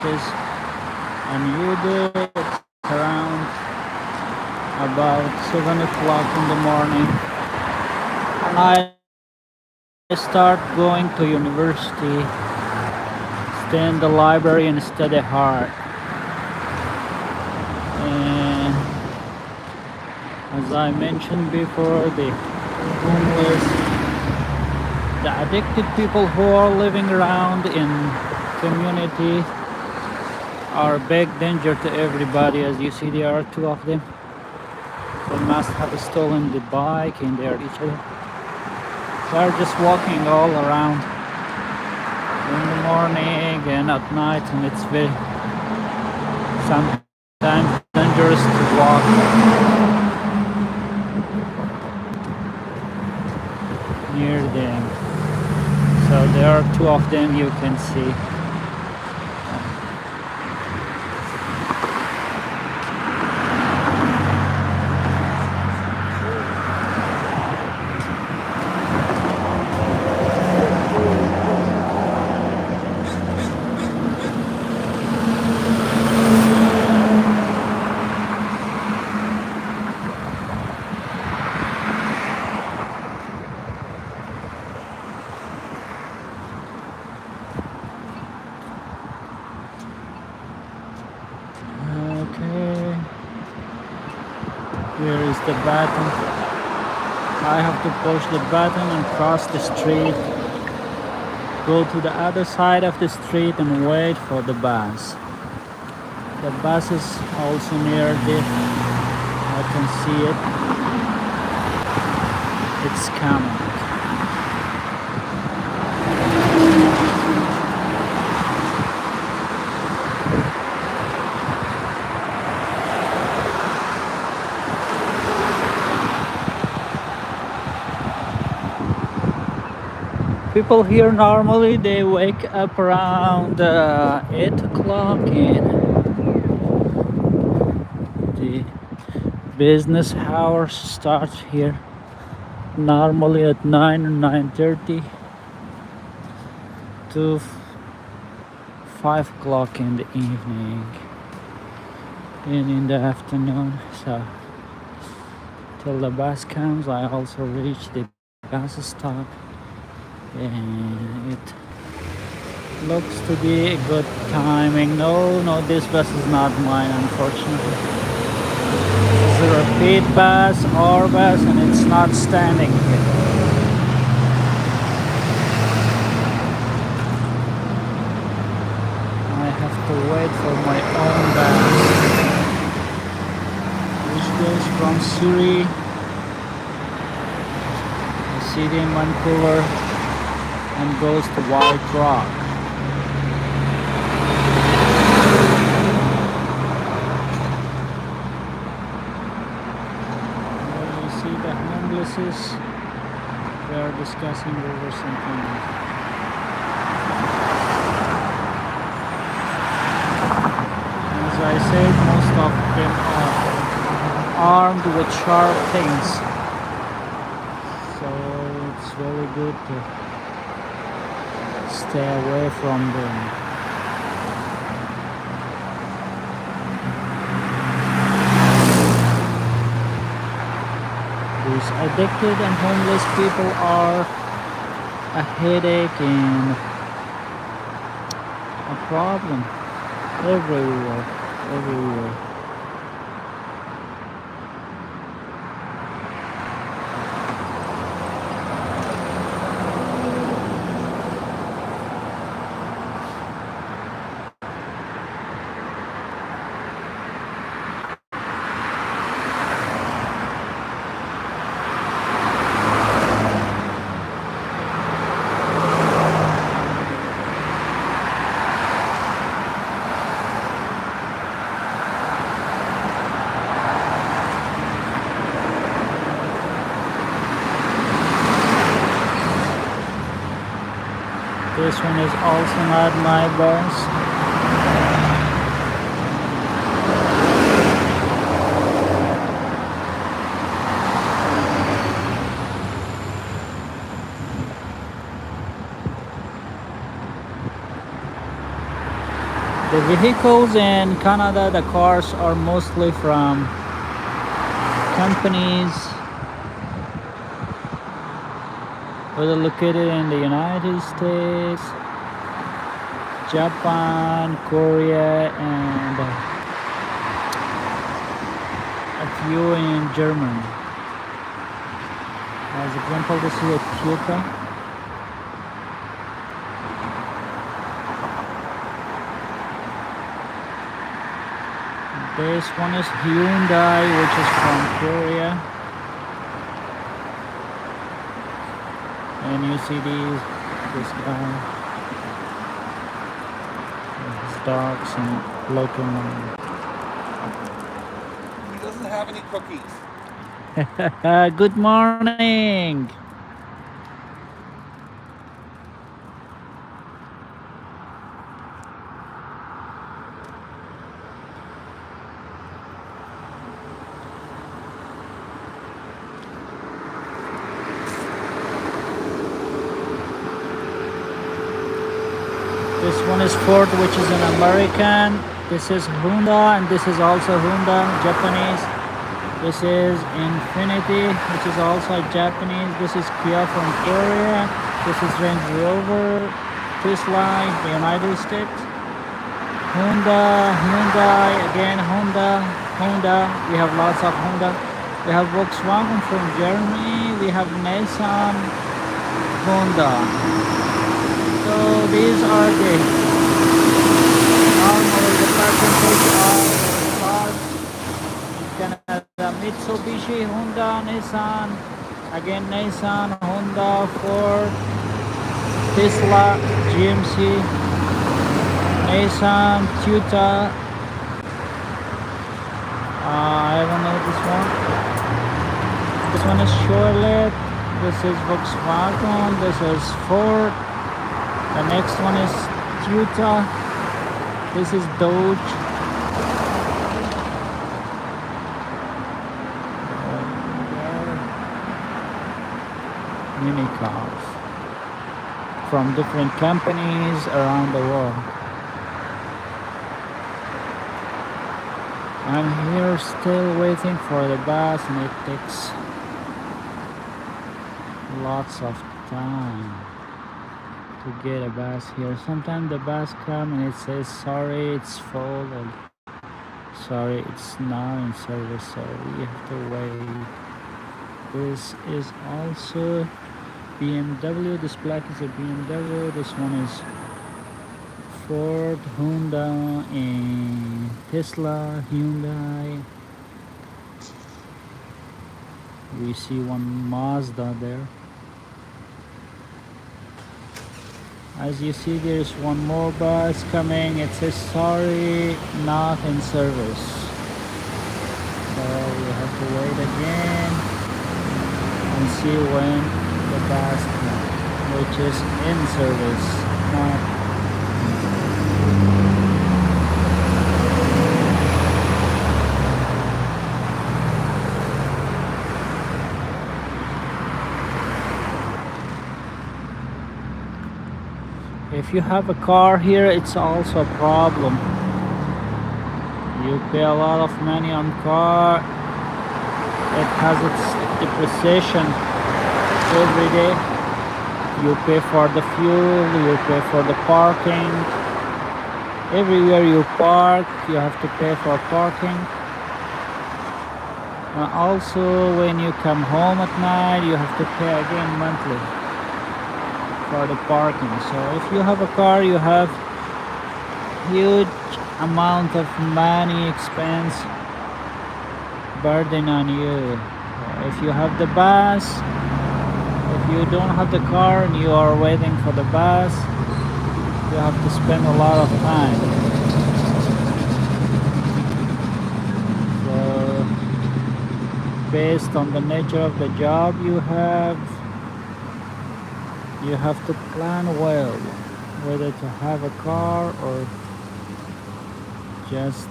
and you do it around about 7 o'clock in the morning. And I start going to university, stay in the library and study hard. And as I mentioned before, the homeless, the addicted people who are living around in community are a big danger to everybody. As you see, there are two of them. They must have stolen the bike and they are each other. They are just walking all around in the morning and at night, and it's very sometimes dangerous to walk near them. So there are two of them you can see. Okay, here is the button. I have to push the button and cross the street, go to the other side of the street and wait for the bus. The bus is also near there. I can see it. It's coming. People here normally they wake up around 8 o'clock, and the business hours start here normally at 9 or 9:30 to 5 o'clock in the evening and in the afternoon. So till the bus comes, I also reach the bus stop, and it looks to be a good timing. No, this bus is not mine, unfortunately. It's a repeat bus or bus, and it's not standing here. I have to wait for my own bus, which goes from Surrey, the city in Vancouver, and goes to White Rock. There you see the homelesses. They are discussing over something. As I said, most of them are armed with sharp things, so it's very good to stay away from them. These addicted and homeless people are a headache and a problem everywhere. This one is also not my bus. The vehicles in Canada, the cars are mostly from companies whether located in the United States, Japan, Korea, and a few in Germany. As example, this is a Toyota. This one is Hyundai, which is from Korea. And you see this guy, his dogs and looking on. He doesn't have any cookies. Good morning. This one is Ford, which is an American. This is Honda, and this is also Honda, Japanese. This is Infinity, which is also Japanese. This is Kia from Korea. This is Range Rover, Tesla, the United States. Honda, Hyundai, again Honda. We have lots of Honda. We have Volkswagen from Germany. We have Nissan, Honda. So these are the normally the percentage of cars in Canada. Mitsubishi, Honda, Nissan, again Nissan, Honda, Ford, Tesla, GMC, Nissan, Toyota. I don't know this one. This one is Chevrolet. This is Volkswagen. This is Ford. The next one is Toyota. This is Dodge. Mini cars from different companies around the world. I'm here still waiting for the bus, and it takes lots of time to get a bus here. Sometimes the bus comes and it says sorry it's full, and sorry it's not in service, so we have to wait. This is also BMW. This black is a BMW. This one is Ford, Honda, and Tesla, Hyundai. We see one Mazda there. As you see, there's one more bus coming. It says sorry, not in service. So we have to wait again and see when the bus comes, which is in service, not. If you have a car here, it's also a problem. You pay a lot of money on car. It has its depreciation every day. You pay for the fuel, you pay for the parking. Everywhere you park, you have to pay for parking. And also, when you come home at night, you have to pay again monthly for the parking. So if you have a car, you have huge amount of money expense burden on you. If you have the bus, if you don't have the car and you are waiting for the bus, you have to spend a lot of time. So based on the nature of the job you have to plan well whether to have a car or just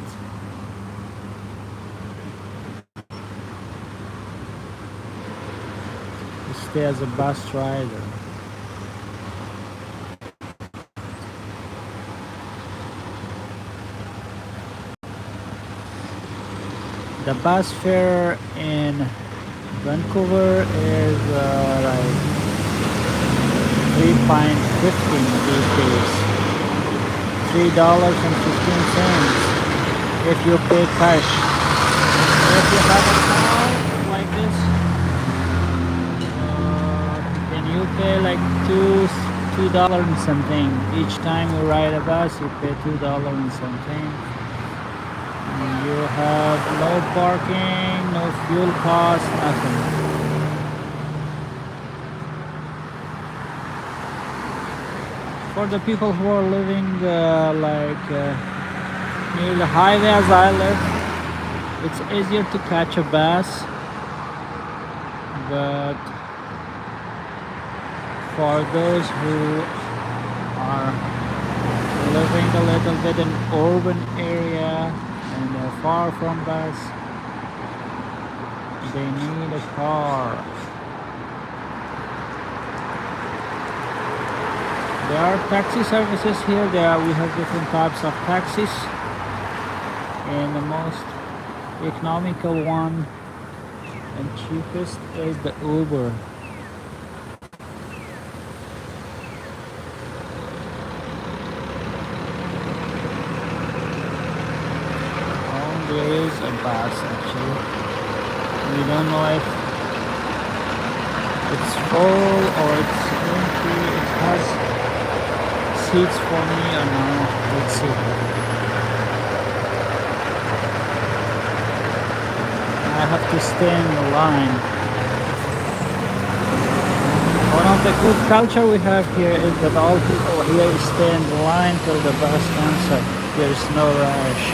stay as a bus rider. The bus fare in Vancouver is like 3.15 these days. $3.15 if you pay cash. If you have a car like this, then you pay like $2 and something. Each time you ride a bus, you pay $2 and something. You have no parking, no fuel cost, nothing. For the people who are living near the highway as I live, it's easier to catch a bus, but for those who are living a little bit in urban area and they're far from bus, they need a car. There are taxi services here. We have different types of taxis, and the most economical one and cheapest is the Uber. Oh, there is a bus actually. We don't know if it's full or it's empty. It has seats for me or no? Let's see. I have to stay in the line. One of the good culture we have here is that all people here stay in the line till the bus comes up. There's no rush.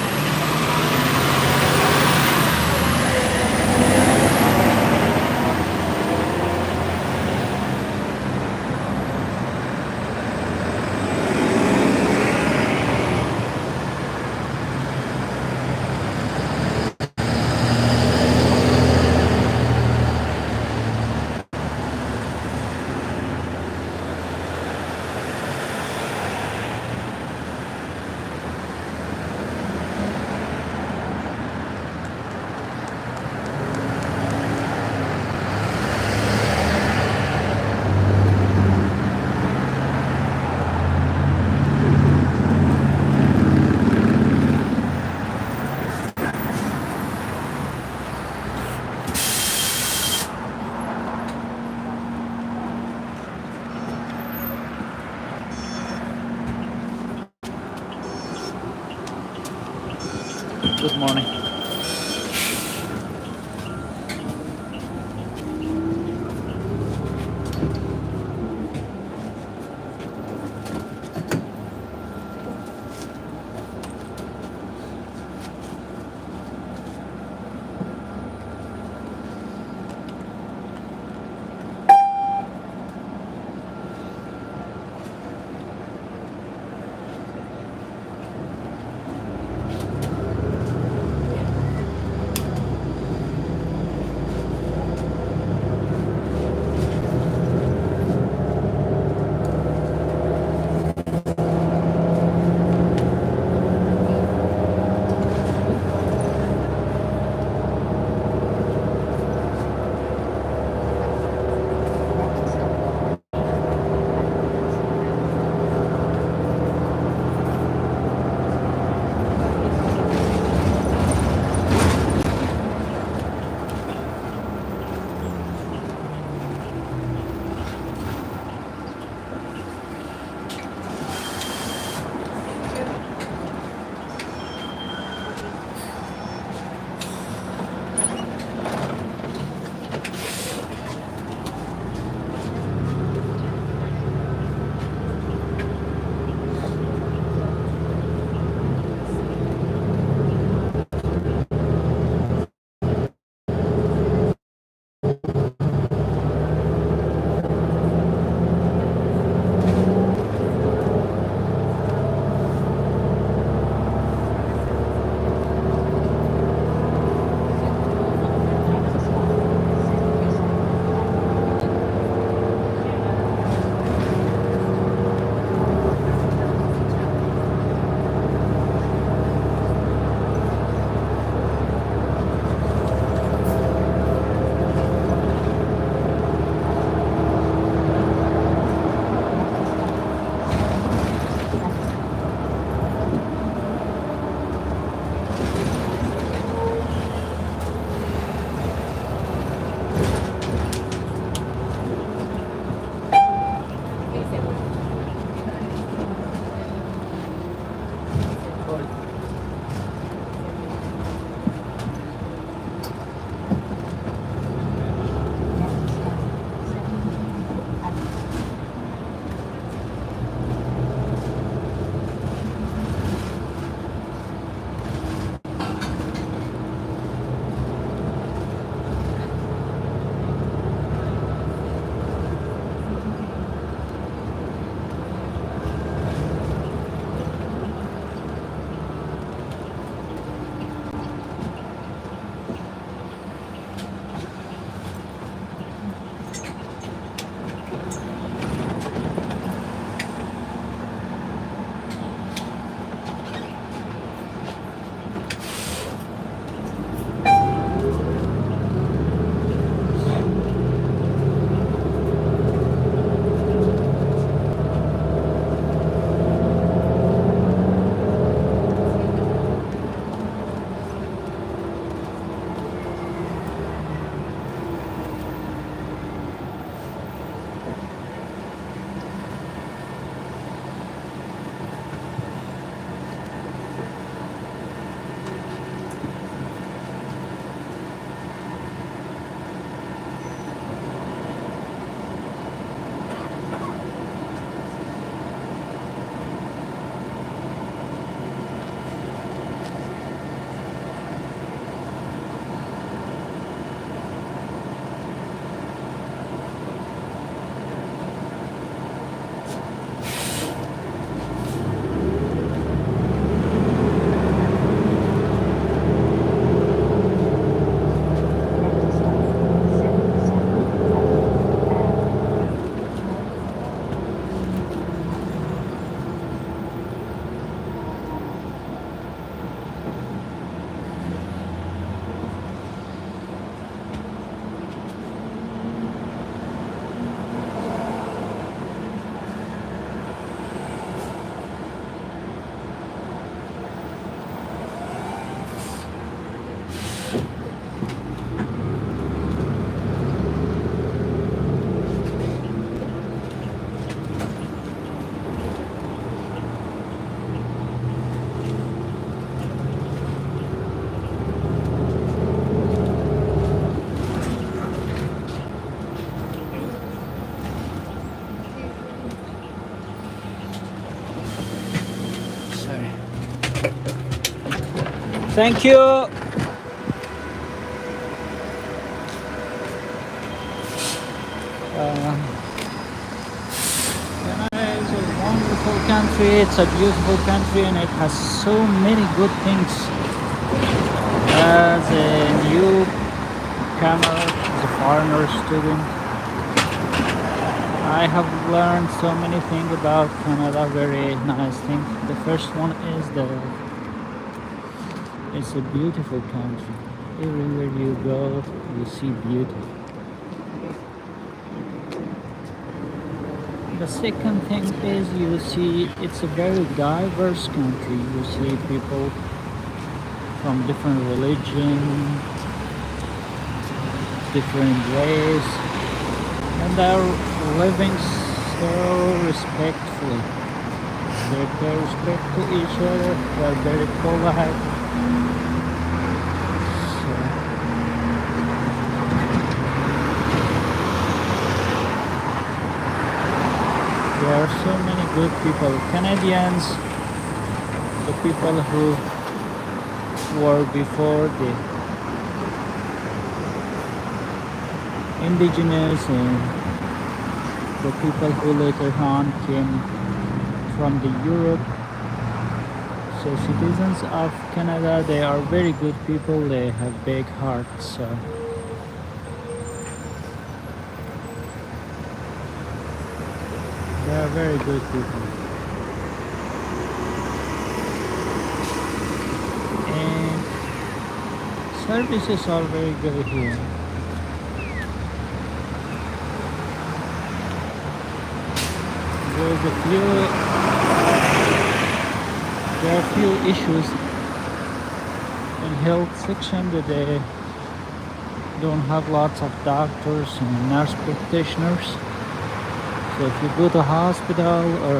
Good morning. Thank you. Canada is a wonderful country. It's a beautiful country, and it has so many good things. As a newcomer, as a foreigner student, I have learned so many things about Canada. Very nice thing. The first one is that it's a beautiful country. Everywhere you go, you see beauty. The second thing is you see it's a very diverse country. You see people from different religion, different race, and they're living so respectfully. They pay respect to each other. They're very polite. There are so many good people. Canadians, the people who were before the indigenous and the people who later on came from the Europe. So citizens of Canada, they are very good people. They have big hearts. So they are very good people. And services are very good here. There are few issues in health section that they don't have lots of doctors and nurse practitioners. So if you go to hospital or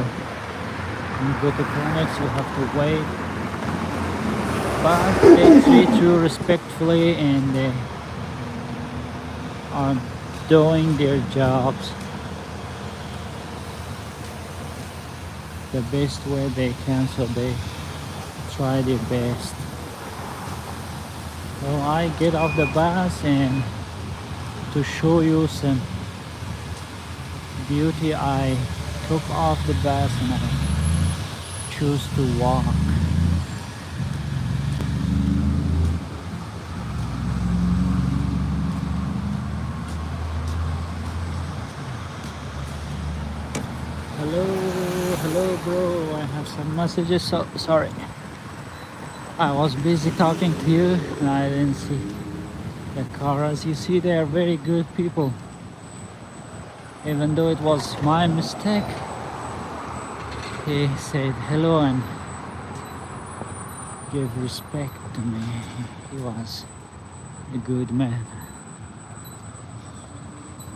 you go to clinics, you have to wait. But they treat you respectfully and they are doing their jobs the best way they can, so they try their best. So I get off the bus and to show you some beauty, I took off the bus and I choose to walk. Hello bro, I have some messages, so sorry. I was busy talking to you and I didn't see the car. As you see, they are very good people. Even though it was my mistake, he said hello and gave respect to me. He was a good man.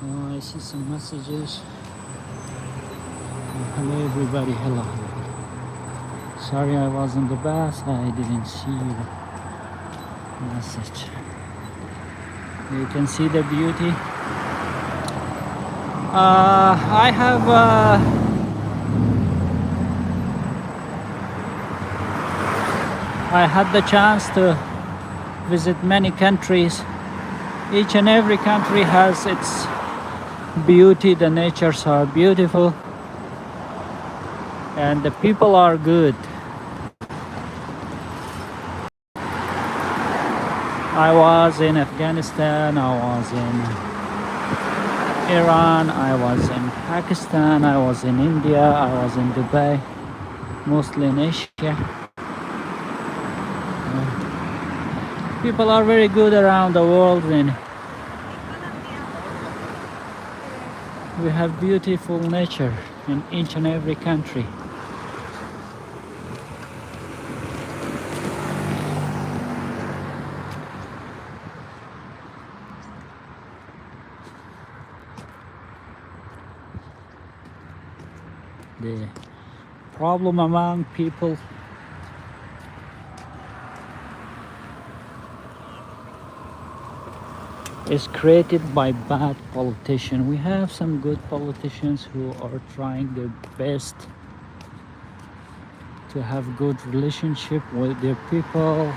Oh, I see some messages. Hello everybody, hello. Sorry I was on the bus, I didn't see your message. You can see the beauty. I had the chance to visit many countries. Each and every country has its beauty. The natures are beautiful and the people are good. I was in Afghanistan, I was in Iran, I was in Pakistan, I was in India, I was in Dubai, mostly in Asia. People are very good around the world and we have beautiful nature in each and every country. The problem among people is created by bad politicians. We have some good politicians who are trying their best to have good relationship with their people,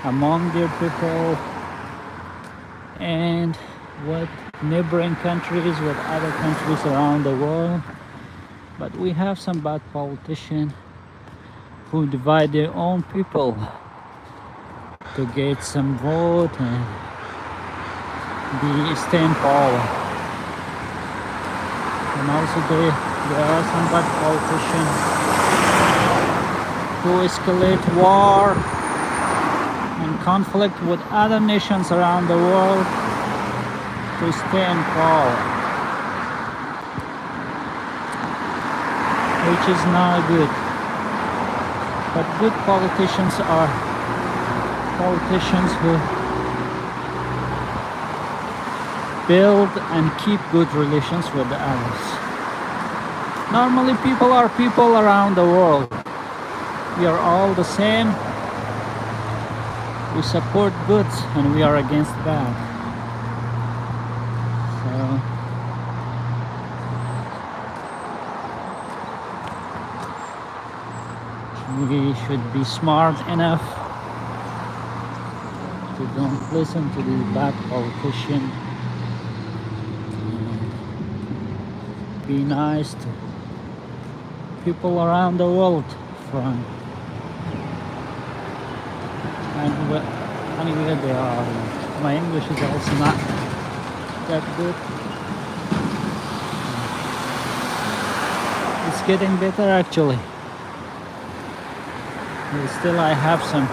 among their people and with neighboring countries, with other countries around the world. But we have some bad politicians who divide their own people to get some vote and be stay in power. And also there are some bad politicians who escalate war and conflict with other nations around the world to stay in power, which is not good. But good politicians are politicians who build and keep good relations with the others. Normally people are people around the world. We are all the same. We support good and we are against bad. So we should be smart enough to don't listen to the bad politician and be nice to people around the world from anywhere they are. My English is also not that good. It's getting better actually. But still I have some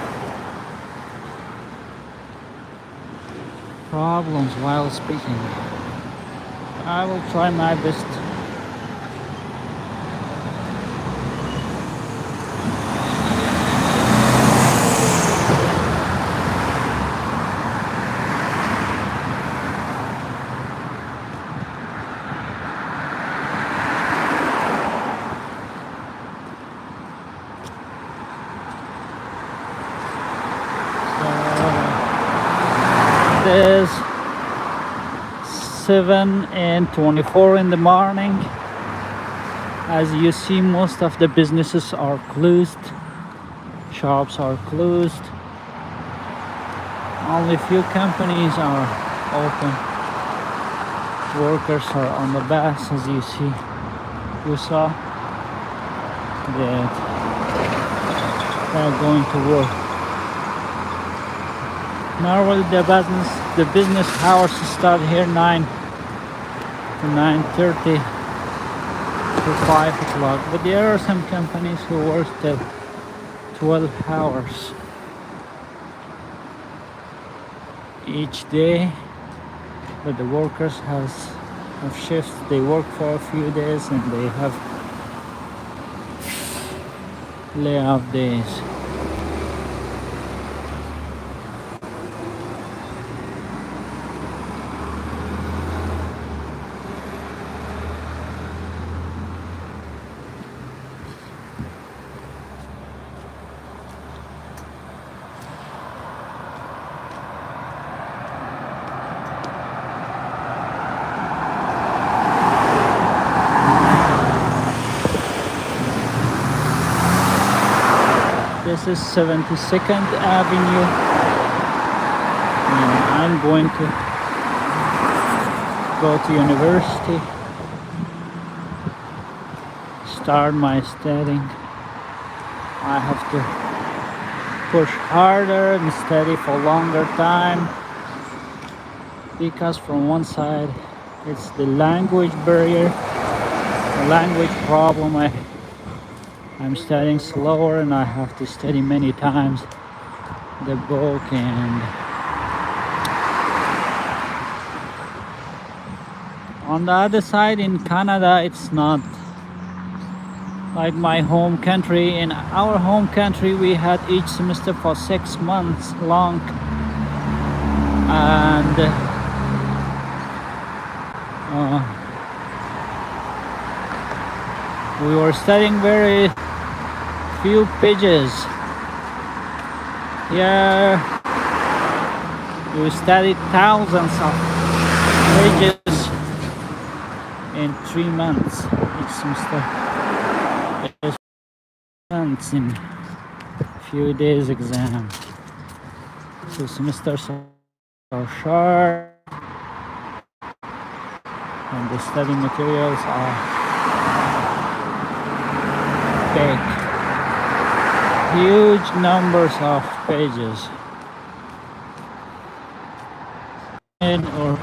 problems while speaking. I will try my best. It is 7:24 in the morning. As you see, most of the businesses are closed, shops are closed, only few companies are open. Workers are on the bus, as you see. You saw that they're going to work. Normally the business hours start here 9 to 9:30 to 5 o'clock, but there are some companies who work till 12 hours each day, but the workers have shifts. They work for a few days and they have layoff days. This is 72nd Avenue, and I'm going to go to university, start my studying. I have to push harder and study for longer time, because from one side it's the language barrier, the language problem. I'm studying slower and I have to study many times the book, and on the other side in Canada it's not like my home country. In our home country we had each semester for 6 months long, and we were studying very few pages. Here we studied thousands of pages in 3 months each semester. Months in few days exam. So semesters are short and the study materials are big. Huge numbers of pages. Or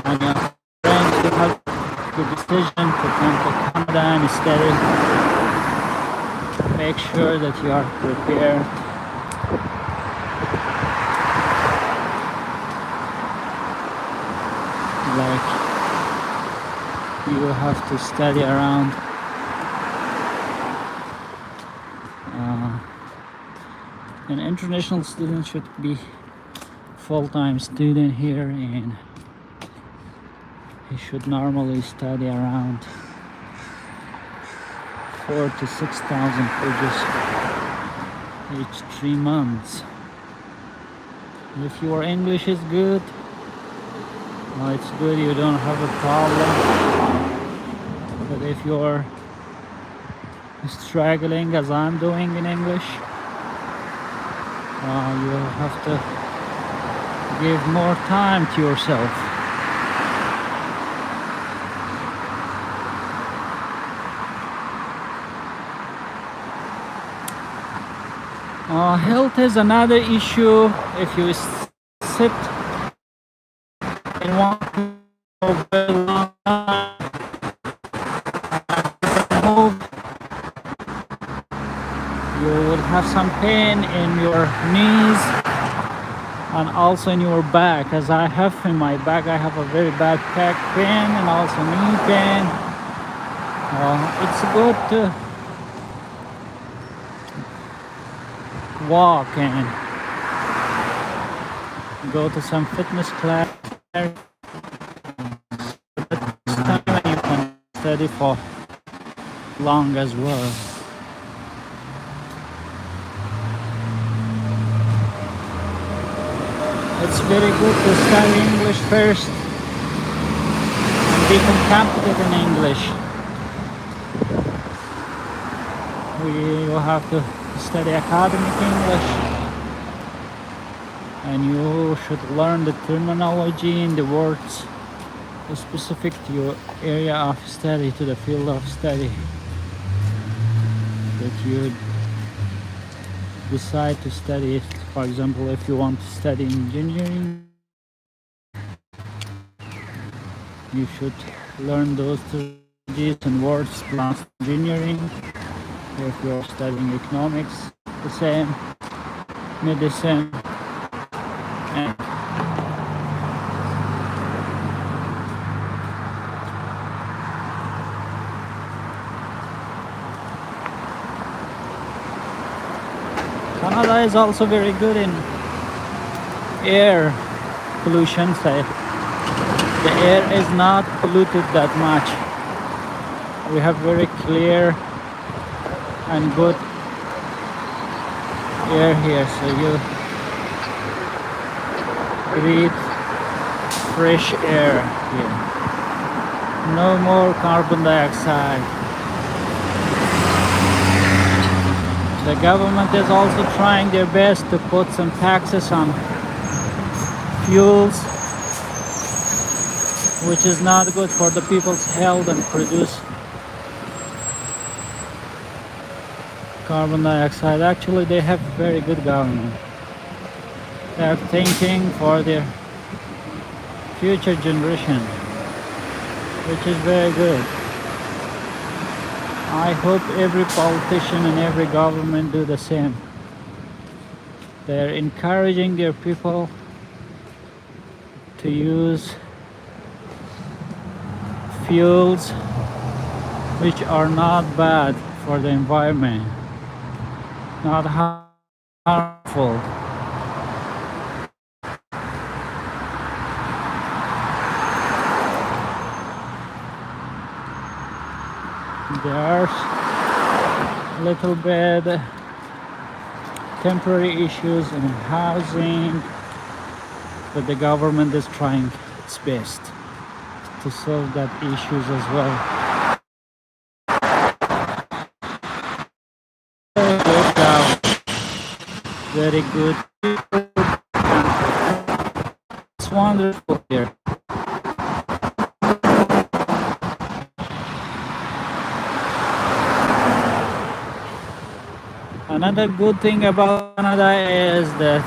on your friends who have the decision to come to Canada and study, make sure that you are prepared. Like you have to study around an international student should be full-time student here, and he should normally study around 4,000 to 6,000 pages each 3 months. If your English is good, well, it's good, you don't have a problem. But if you're struggling as I'm doing in English, you have to give more time to yourself. Health is another issue. If you sit in one for very long time, move, you will have some pain in your knees and also in your back. As I have in my back, I have a very bad back pain and also knee pain. It's good to walk and go to some fitness class. This time you can study for long as well. It's very good to study English first and become competent in English. We will have to study academic English, and you should learn the terminology and the words specific to your area of study, to the field of study that you decide to study. For example, if you want to study engineering, you should learn those terminologies and words plus engineering. If you're studying economics, the same, medicine, and Canada is also very good in air pollution. So the air is not polluted that much. We have very clear and good air here, so you breathe fresh air here. No more carbon dioxide. The government is also trying their best to put some taxes on fuels, which is not good for the people's health and produce carbon dioxide. Actually, they have very good government. They are thinking for their future generation, which is very good. I hope every politician and every government do the same. They are encouraging their people to use fuels which are not bad for the environment, not harmful. There's a little bit temporary issues in housing, but the government is trying its best to solve that issues as well. Very good job. Very good. wonderful here. Another good thing about Canada is that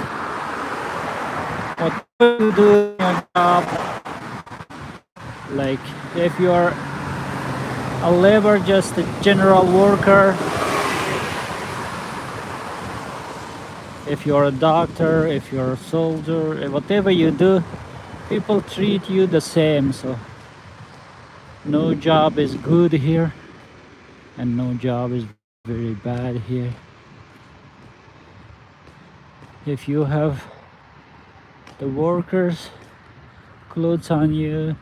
whatever you do in your job, like if you're a labor, just a general worker, if you're a doctor, if you're a soldier, whatever you do, people treat you the same. So no job is good here and no job is very bad here. If you have the workers clothes on you,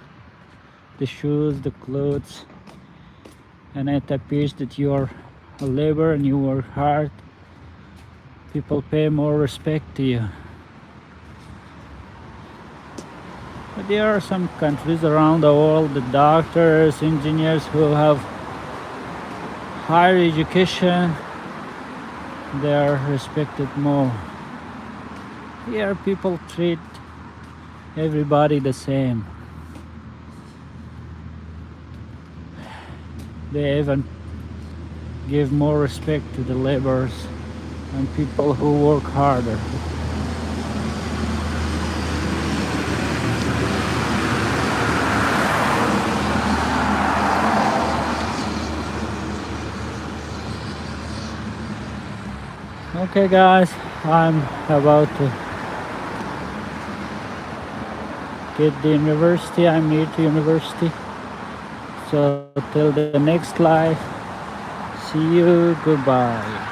the shoes, the clothes, and it appears that you are a labor and you work hard, people pay more respect to you. But there are some countries around the world, the doctors, engineers who have higher education, they are respected more. Here people treat everybody the same. They even give more respect to the laborers and people who work harder. Okay guys, I'm about to get the university. I'm near to university. So till the next live, see you, goodbye.